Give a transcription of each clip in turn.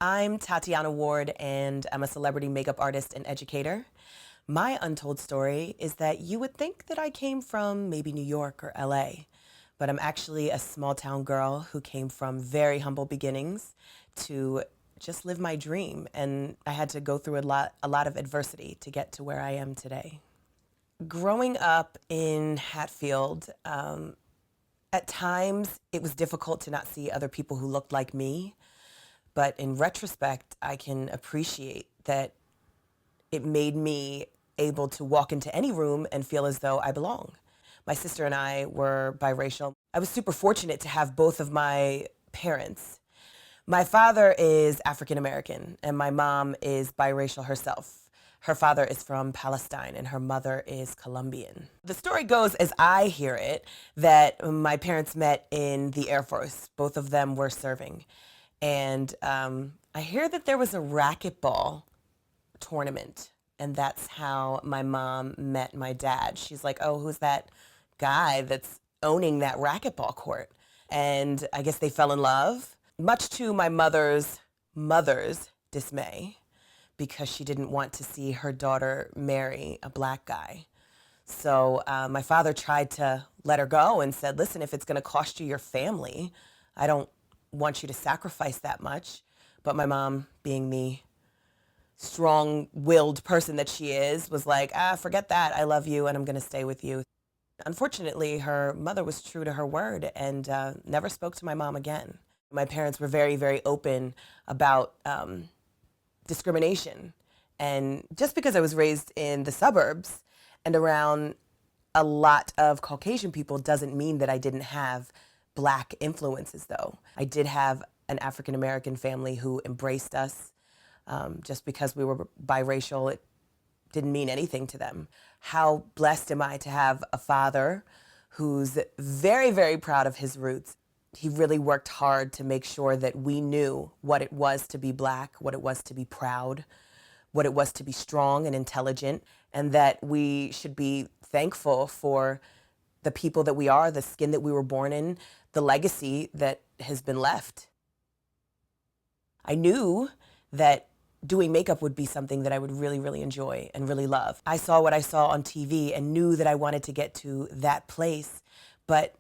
I'm Tatiana Ward, and I'm a celebrity makeup artist and educator. My untold story is that you would think that I came from maybe New York or LA, but I'm actually a small town girl who came from very humble beginnings to just live my dream, and I had to go through a lot of adversity to get to where I am today. Growing up in Hatfield, at times it was difficult to not see other people who looked like me. But in retrospect, I can appreciate that it made me able to walk into any room and feel as though I belong. My sister and I were biracial. I was super fortunate to have both of my parents. My father is African American and my mom is biracial herself. Her father is from Palestine and her mother is Colombian. The story goes, as I hear it, that my parents met in the Air Force. Both of them were serving. And I hear that there was a racquetball tournament, and that's how my mom met my dad. She's like, oh, who's that guy that's owning that racquetball court? And I guess they fell in love, much to my mother's dismay, because she didn't want to see her daughter marry a black guy. So my father tried to let her go and said, listen, if it's going to cost you your family, I don't want you to sacrifice that much. But my mom, being the strong-willed person that she is, was like, forget that. I love you and I'm going to stay with you. Unfortunately, her mother was true to her word and never spoke to my mom again. My parents were very, very open about discrimination. And just because I was raised in the suburbs and around a lot of Caucasian people doesn't mean that I didn't have black influences, though. I did have an African American family who embraced us. Just because we were biracial, it didn't mean anything to them. How blessed am I to have a father who's very, very proud of his roots. He really worked hard to make sure that we knew what it was to be black, what it was to be proud, what it was to be strong and intelligent, and that we should be thankful for the people that we are, the skin that we were born in, the legacy that has been left. I knew that doing makeup would be something that I would really, really enjoy and really love. I saw what I saw on TV and knew that I wanted to get to that place, but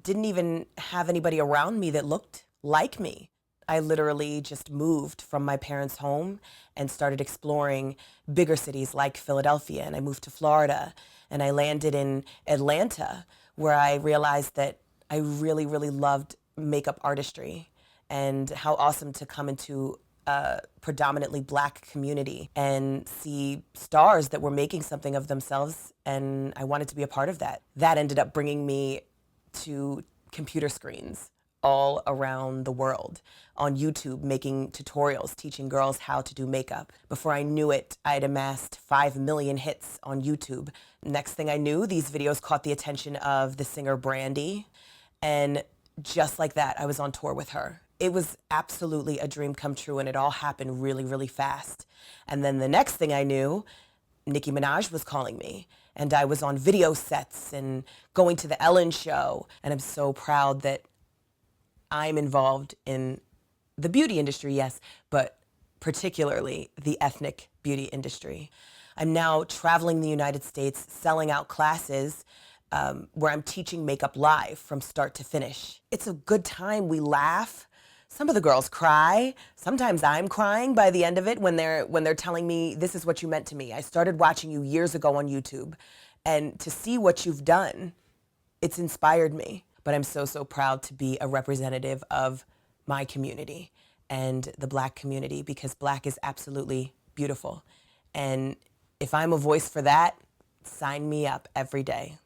didn't even have anybody around me that looked like me. I literally just moved from my parents' home and started exploring bigger cities like Philadelphia, and I moved to Florida, and I landed in Atlanta, where I realized that I really, really loved makeup artistry and how awesome to come into a predominantly black community and see stars that were making something of themselves, and I wanted to be a part of that. That ended up bringing me to computer screens all around the world, on YouTube, making tutorials, teaching girls how to do makeup. Before I knew it, I'd amassed 5 million hits on YouTube. Next thing I knew, these videos caught the attention of the singer Brandy, and just like that, I was on tour with her. It was absolutely a dream come true, and it all happened really, really fast. And then the next thing I knew, Nicki Minaj was calling me, and I was on video sets and going to the Ellen show, and I'm so proud that I'm involved in the beauty industry, yes, but particularly the ethnic beauty industry. I'm now traveling the United States, selling out classes where I'm teaching makeup live from start to finish. It's a good time. We laugh. Some of the girls cry. Sometimes I'm crying by the end of it when they're telling me, this is what you meant to me. I started watching you years ago on YouTube, and to see what you've done, it's inspired me. But I'm so, so proud to be a representative of my community and the black community, because black is absolutely beautiful. And if I'm a voice for that, sign me up every day.